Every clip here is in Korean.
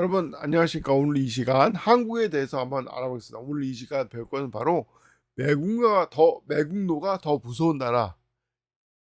여러분 안녕하십니까. 오늘 이 시간 한국에 대해서 한번 알아보겠습니다. 오늘 이 시간 배울 것은 바로 매국노가 더 무서운 나라,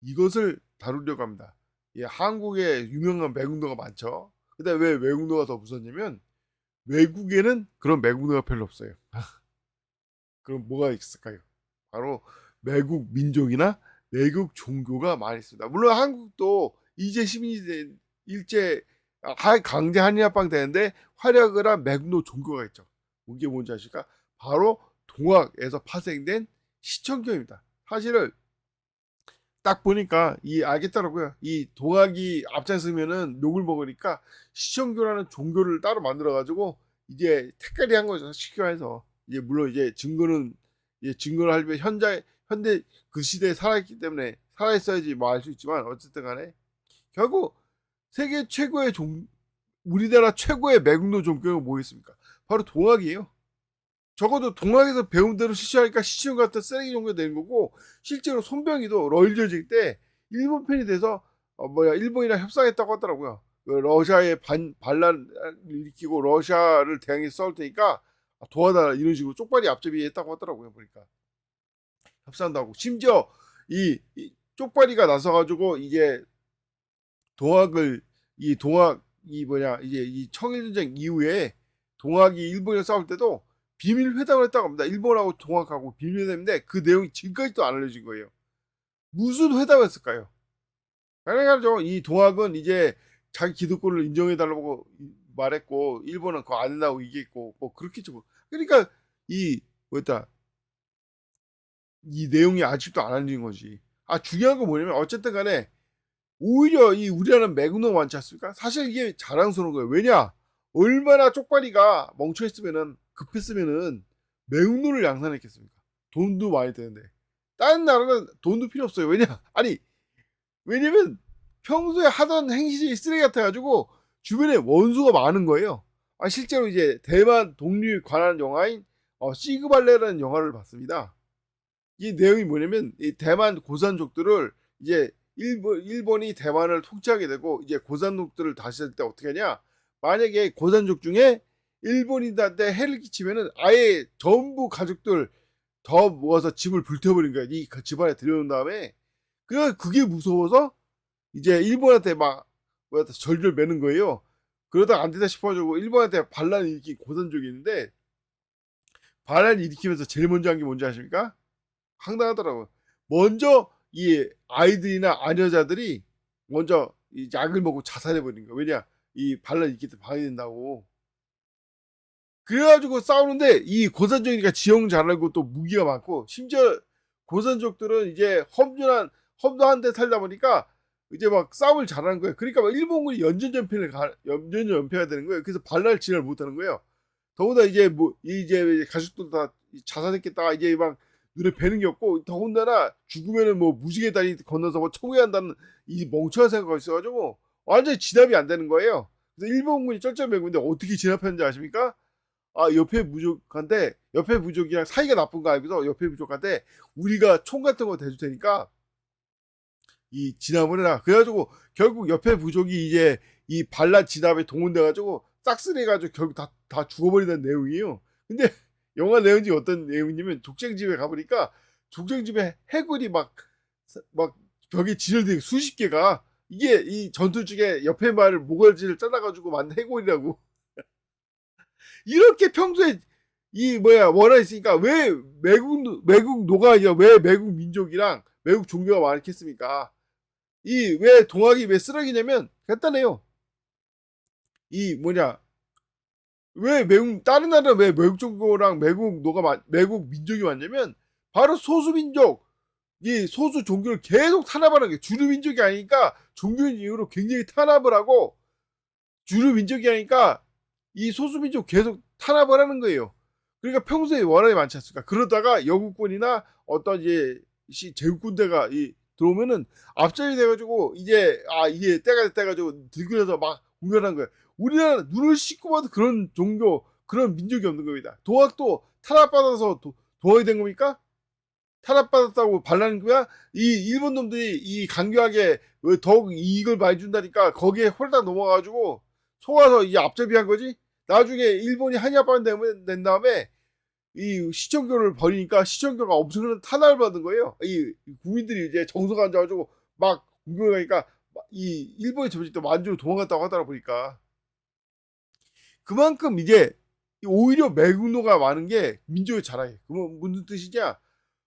이것을 다루려고 합니다. 예, 한국에 유명한 매국노가 많죠. 근데 왜 매국노가 더 무섭냐면 외국에는 그런 매국노가 별로 없어요. 그럼 뭐가 있을까요? 바로 매국 민족이나 매국 종교가 많이 있습니다. 물론 한국도 이제 시민이 된 일제 강제 한일합방 되는데 활약을 한 매국노 종교가 있죠. 이게 뭔지 아십니까? 바로 동학에서 파생된 시청교입니다. 사실을 딱 보니까 알겠더라고요. 이 동학이 앞장서면은 욕을 먹으니까 시청교라는 종교를 따로 만들어 가지고 이제 택깔이 한 거죠. 쉽게 해서 이제 물론 이제 증거를 하려면 현대 그 시대에 살아있기 때문에 살아있어야지 뭐 알 수 있지만 어쨌든 간에 결국 세계 최고의 우리나라 최고의 매국노 종교가 뭐겠습니까? 바로 동학이에요. 적어도 동학에서 배운 대로 실시하니까 시청 같은 쓰레기 종교가 되는 거고, 실제로 손병희도 러일전쟁 때 일본 편이 돼서 일본이랑 협상했다고 하더라고요. 러시아의 반란을 일으키고 러시아를 대항해서 싸울 테니까 도와달라 이런 식으로 쪽발이 앞잡이 했다고 하더라고요. 보니까 협상도 하고, 심지어 이 쪽발이가 나서가지고 이제 동학을 이제 이 청일전쟁 이후에 동학이 일본이랑 싸울 때도 비밀 회담을 했다고 합니다. 일본하고 동학하고 비밀 회담인데 그 내용이 지금까지도 안 알려진 거예요. 무슨 회담을 했을까요? 당연하죠. 이 동학은 이제 자기 기득권을 인정해달라고 말했고, 일본은 그거 안 한다고 얘기했고, 뭐 그렇겠죠. 뭐. 그러니까 이 뭐였다 이 내용이 아직도 안 알려진 거지. 중요한 건 뭐냐면 어쨌든 간에 오히려 이 우리나라는 매국노 많지 않습니까? 사실 이게 자랑스러운 거예요. 왜냐? 얼마나 쪽발이가 멍청했으면은 급했으면은 매국노를 양산했겠습니까? 돈도 많이 드는데. 다른 나라는 돈도 필요 없어요. 왜냐? 왜냐면 평소에 하던 행실이 쓰레기 같아가지고 주변에 원수가 많은 거예요. 실제로 이제 대만 독립에 관한 영화인 시그발레라는 영화를 봤습니다. 이 내용이 뭐냐면 이 대만 고산족들을 이제 일본이 대만을 통치하게 되고, 이제 고산족들을 다시 할 때 어떻게 하냐? 만약에 고산족 중에 일본인한테 해를 끼치면은 아예 전부 가족들 더 모아서 집을 불태워버린 거야. 이 집안에 들여놓은 다음에 그게 무서워서 이제 일본한테 막 절절 매는 거예요. 그러다 안 되다 싶어가지고 일본한테 반란을 일으킨 고산족이 있는데, 반란을 일으키면서 제일 먼저 한 게 뭔지 아십니까? 황당하더라고요. 먼저 이 아이들이나 아녀자들이 먼저 이 약을 먹고 자살해버린 거예요. 왜냐? 이 반란 일으킬 때 방해된다고. 그래가지고 싸우는데 이 고산족이니까 지형 잘 알고 또 무기가 많고, 심지어 고산족들은 이제 험도한 데 살다 보니까 이제 막 싸움을 잘하는 거예요. 그러니까 막 일본군이 연전연패가 되는 거예요. 그래서 반란을 진화를 못하는 거예요. 더군다나 이제 가족들 다 자살했겠다 이제 막 눈에 뵈는 게 없고, 더군다나 죽으면은 뭐 무지개 다리 건너서 뭐 청구한다는 이 멍청한 생각이 있어가지고 완전히 진압이 안 되는 거예요. 그래서 일본군이 쩔쩔매고인데 어떻게 진압했는지 아십니까? 옆에 부족이랑 사이가 나쁜 거 알고서 옆에 부족한테 우리가 총 같은 거 대줄 테니까 이 진압을 해라. 그래가지고 결국 옆에 부족이 이제 이 반란 진압에 동원돼가지고 싹쓸이해가지고 결국 다 죽어버리는 내용이에요. 근데 영화 내용이 어떤 내용이냐면, 족쟁집에 가보니까 족쟁집에 해골이 막 벽에 진열돼 수십 개가, 이게 이 전투 중에 옆에 말을 모가지를 잘라가지고 만든 해골이라고. 이렇게 평소에 원화 있으니까 왜 매국 노가 아니라 왜 매국 민족이랑 매국 종교가 많겠습니까? 왜 동학이 왜 쓰레기냐면 간단해요. 왜 다른 나라 왜 매국 종교랑 매국 민족이 왔냐면 바로 소수민족, 이 소수 종교를 계속 탄압하는 게, 주류 민족이 아니니까 종교인 이유로 굉장히 탄압을 하고, 주류 민족이 아니니까 이 소수민족 계속 탄압을 하는 거예요. 그러니까 평소에 원한이 많지 않습니까? 그러다가 영국군이나 어떤 이제 제국군대가 들어오면은 앞전이 돼가지고 이게 때가 됐다가지고 들끓여서 막 공격하는 거예요. 우리나라 눈을 씻고 봐도 그런 종교, 그런 민족이 없는 겁니다. 동학도 탄압받아서 동학이 된 겁니까? 탄압받았다고 반란인 거야? 이 일본 놈들이 이 강경하게 더욱 이익을 많이 준다니까 거기에 홀딱 넘어가가지고 속아서 이제 앞잡이한 거지. 나중에 일본이 한일합방 된 다음에 이 시청교를 벌이니까 시청교가 엄청난 탄압을 받은 거예요. 이 국민들이 이제 정서가 앉아가지고 막 공격하니까 이 일본이 점점 또 만주로 도망갔다고 하더라 보니까 그만큼 이제 오히려 매국노가 많은 게 민족의 자랑이에요. 그건 무슨 뜻이냐?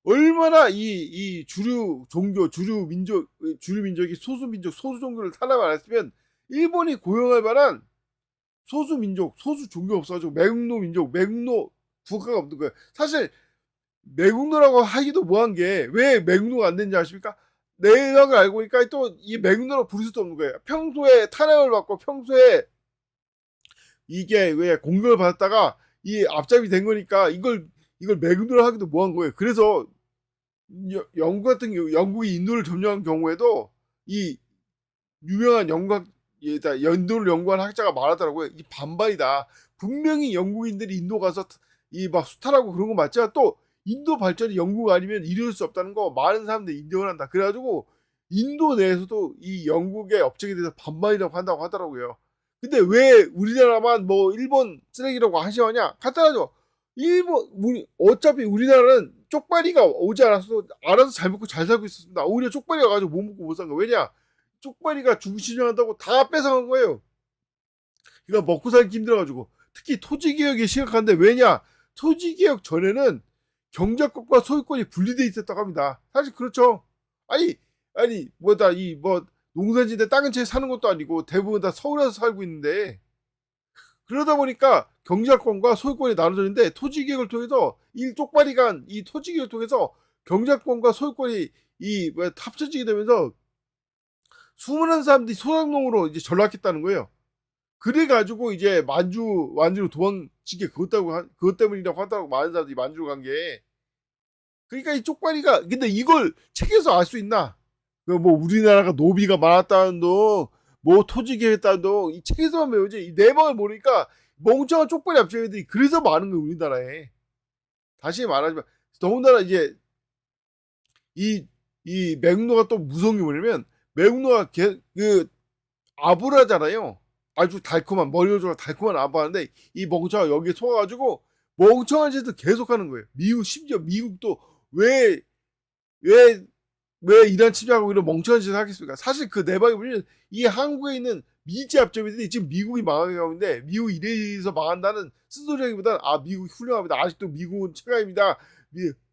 얼마나 이 주류 종교, 주류 민족이 소수 민족, 소수 종교를 탄압 안 했으면 일본이 고용할 만한 소수 민족, 소수 종교 없어가지고 매국노 민족, 매국노 국가가 없는 거예요. 사실 매국노라고 하기도 뭐한 게 왜 매국노가 안 되는지 아십니까? 내각을 알고 보니까 또 이 매국노라고 부를 수도 없는 거예요. 평소에 탄압을 받고 평소에 이게 왜 공격을 받았다가 이 앞잡이 된 거니까 이걸 매국노로 하기도 뭐한 거예요. 그래서 영국 같은 경우 영국이 인도를 점령한 경우에도 이 유명한 인도를 연구한 학자가 말하더라고요. 이 반발이다. 분명히 영국인들이 인도 가서 이 막 수탈하고 그런 거 맞지만 또 인도 발전이 영국 아니면 이룰 수 없다는 거 많은 사람들이 인정을 한다. 그래가지고 인도 내에서도 이 영국의 업적에 대해서 반발이라고 한다고 하더라고요. 근데 왜 우리나라만 뭐 일본 쓰레기라고 하시느냐? 간단하죠. 어차피 우리나라는 쪽발이가 오지 않아서 알아서 잘 먹고 잘 살고 있었습니다. 오히려 쪽발이가 가지고 못 먹고 못 산 거. 왜냐? 쪽발이가 중시정한다고 다 뺏어간 거예요. 그러니까 먹고 살기 힘들어가지고. 특히 토지개혁이 심각한데 왜냐? 토지개혁 전에는 경작권과 소유권이 분리돼 있었다고 합니다. 사실 그렇죠. 아니 농산지대 땅 한 채 사는 것도 아니고 대부분 다 서울에서 살고 있는데 그러다 보니까 경작권과 소유권이 나눠져 있는데 토지개혁을 통해서 쪽발이가 이 토지개혁을 통해서 경작권과 소유권이 합쳐지게 되면서 수많은 사람들이 소작농으로 이제 전락했다는 거예요. 그래가지고 이제 만주로 도망치게 그것 때문이라고 하더라고. 많은 사람들이 만주로 간 게. 그러니까 이 쪽발이가 근데 이걸 책에서 알 수 있나? 뭐 우리나라가 노비가 많았다는 둥, 뭐 토지 계획했다는 둥, 이 책에서만 배우지 이 내막을 모르니까 멍청한 쪽발이 앞장애들이 그래서 많은 거예요 우리나라에. 다시 말하지만 더군다나 이제 이 매국노가 또 무서운 게 뭐냐면 매국노가 아부라잖아요. 아주 달콤한 머리로 좋아 달콤한 아부하는데 이 멍청아 여기에 속아가지고 멍청한 짓을 계속하는 거예요. 심지어 미국도 왜 이란 침략하고 이런 멍청한 짓을 하겠습니까? 사실 그 내막에 보면 이 한국에 있는 미지 앞잡이들이 지금 미국이 망하게 가고 있는데 미국이 이래서 망한다는 쓴소리하기보다는 미국이 훌륭합니다. 아직도 미국은 최강입니다.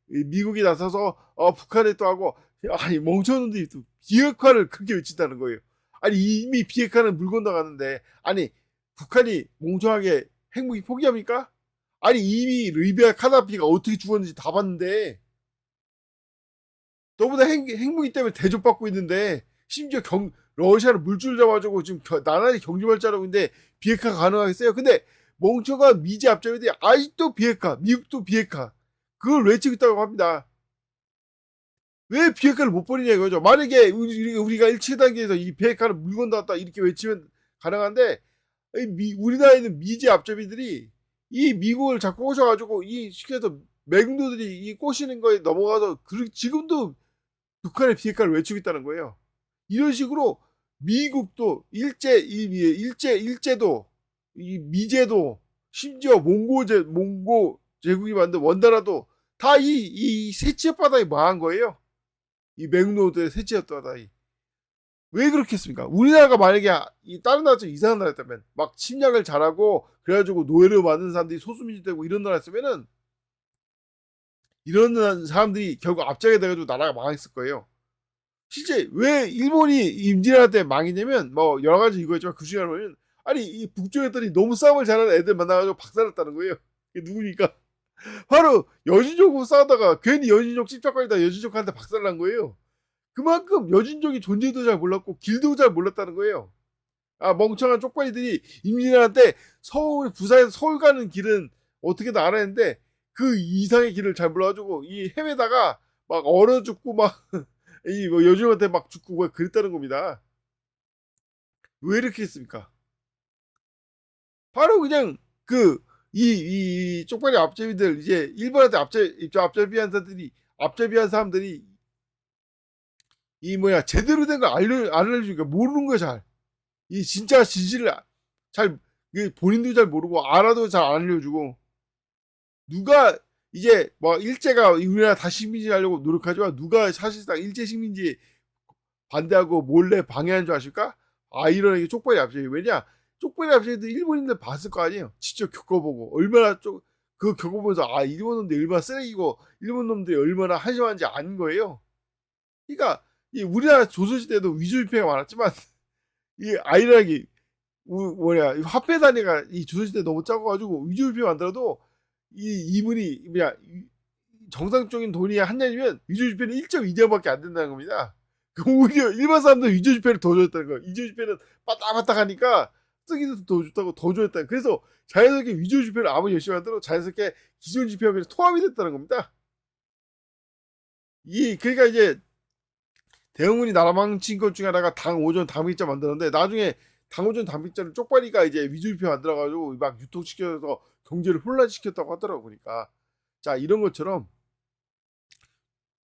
미국이 나서서 북한에 또 하고 아니 멍청한 놈들이 또 비핵화를 그렇게 외친다는 거예요. 아니 이미 비핵화는 물 건너가는데 아니 북한이 멍청하게 핵무기 포기합니까? 아니 이미 리비아 카다피가 어떻게 죽었는지 다 봤는데 너보다 핵무기 때문에 대접받고 있는데 심지어 러시아는 물줄 잡아주고 지금 나날이 경제 발전하고 있는데 비핵화 가능하겠어요? 근데 멍청한 미지 앞잡이들이 아직도 비핵화, 미국도 비핵화 그걸 외치고 있다고 합니다. 왜 비핵화를 못 버리냐 이거죠. 만약에 우리가 1차 단계에서 이 비핵화를 물건 닿았다 이렇게 외치면 가능한데 우리나라에 있는 미지 앞잡이들이 이 미국을 자꾸 꼬셔가지고 이 시켜서 매국노들이 이 꼬시는 거에 넘어가서 지금도 북한의 비핵화를 외치고 있다는 거예요. 이런 식으로 미국도 일제도 이 미제도 심지어 몽고 제국이 만든 원나라도 다 이 새치의 바닥이 망한 거예요. 이 매국노들의 새치의 바닥이. 왜 그렇게 했습니까? 우리나라가 만약에 다른 나라처럼 이상한 나라였다면 막 침략을 잘하고 그래가지고 노예를 만든 사람들이 소수민족 되고 이런 나라였으면은 이런 사람들이 결국 앞장에 돼가지고 나라가 망했을 거예요. 실제 왜 일본이 임진왜란 때 망했냐면 뭐 여러 가지 이거였지만 그 중에 하나는 아니 이 북쪽 애들이 너무 싸움을 잘하는 애들 만나가지고 박살났다는 거예요. 이게 누구니까? 바로 여진족하고 싸우다가 괜히 여진족 찝쩍거리다 여진족한테 박살난 거예요. 그만큼 여진족이 존재도 잘 몰랐고 길도 잘 몰랐다는 거예요. 멍청한 쪽발이들이 임진왜란 때 부산에서 서울 가는 길은 어떻게든 알았는데 그 이상의 길을 잘 몰라가지고 이 헤매다가 막 얼어 죽고 막 이 뭐 여주한테 막 죽고 뭐 그랬다는 겁니다. 왜 이렇게 했습니까? 바로 그냥 이 쪽발이 앞잡이들 이제 일본한테 앞잡이한 사람들이 제대로 된 걸 알려주니까 모르는 거야 잘. 이 진짜 진실을 잘 본인도 잘 모르고 알아도 잘 안 알려주고 누가 이제 뭐 일제가 우리나라 다시 식민지 하려고 노력하지만 누가 사실상 일제 식민지 반대하고 몰래 방해한 줄 아십니까? 이런 쪽발이 앞서요. 왜냐? 쪽발이 앞서도 일본인들 봤을 거 아니에요. 직접 겪어보고 얼마나 그 겪어보면서 일본 놈들이 얼마나 쓰레기고 일본 놈들이 얼마나 한심한지 아는 거예요. 그러니까 이 우리나라 조선시대도 위조지폐가 많았지만 이 아이러니 화폐 단위가 이 조선시대 너무 작아가지고 위조지폐 만들어도 이분이 그냥 정상적인 돈이 한 년이면 위조지폐는 1.2년밖에 안 된다는 겁니다. 오히려 일반 사람들 위조지폐를 더 줬다는 거예요. 위조지폐는 바닥바닥하니까 쓰기도 더 좋다고 더 줬다. 그래서 자연스럽게 위조지폐를 아무리 열심히 만들어도 자연스럽게 기존 지폐하고 통합이 됐다는 겁니다. 그러니까 이제 대흥군이 나라 망친 것 중에 하나가 당오전 당백자 만들었는데 나중에 당오전 당백자를 쪽발이가 이제 위조지폐 만들어가지고 막 유통시켜서 경제를 혼란시켰다고 하더라고. 보니까 자 이런 것처럼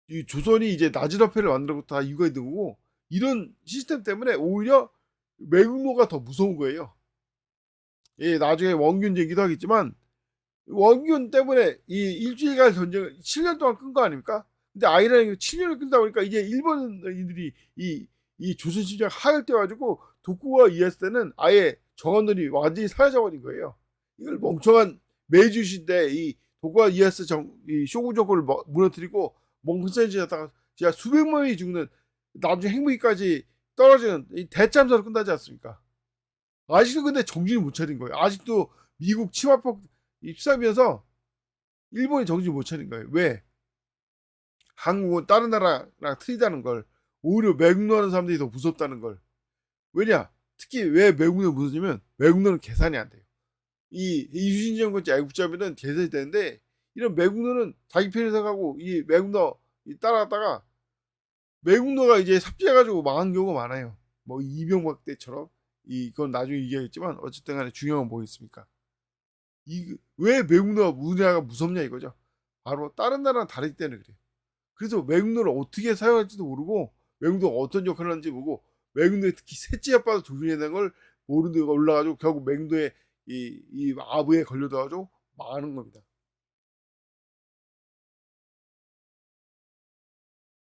이 조선이 이제 나지화폐를 만들고 다 이유가 있는 거고 이런 시스템 때문에 오히려 매국노가 더 무서운 거예요. 나중에 원균 얘기도 하겠지만 원균 때문에 이 일주일간 전쟁을 7년 동안 끈 거 아닙니까? 근데 아이라는 7년을 끈다 보니까 이제 일본인들이 이 조선 심장 하혈돼가지고 도쿠가 이해했을 때는 아예 정원들이 완전히 사라져버린 거예요. 이걸 멍청한 메이주시대 이 도쿠가 이에야스 이 쇼군 정권을 무너뜨리고 멍청해지다가 진짜 수백 명이 죽는 나중에 핵무기까지 떨어지는 이 대참사로 끝나지 않습니까? 아직도 근데 정신을 못 차린 거예요. 아직도 미국 치마폭 입사하면서 일본이 정신 못 차린 거예요. 왜? 한국은 다른 나라랑 틀리다는 걸, 오히려 매국노하는 사람들이 더 무섭다는 걸. 왜냐? 특히 왜 매국노가 무섭냐면 매국노는 계산이 안 돼요. 이 유신 정권제 애국자면은 계산이 되는데 이런 매국노는 자기 편에 서가고 이 매국노 따라갔다가 매국노가 이제 삽질해가지고 망한 경우가 많아요. 뭐 이명박 때처럼 이건 나중에 얘기하겠지만 어쨌든 간에 중요한 건 뭐겠습니까? 왜 매국노가 우리나라가 무섭냐 이거죠. 바로 다른 나라랑 다르기 때문에 그래요. 그래서 매국노를 어떻게 사용할지도 모르고 매국노가 어떤 역할을 하는지 모르고 매국노에 특히 셋째 아빠도 조준해야 걸 모르는 데가 올라가지고 결국 매국노의 이 아부에 걸려들어가지고 망하는 겁니다.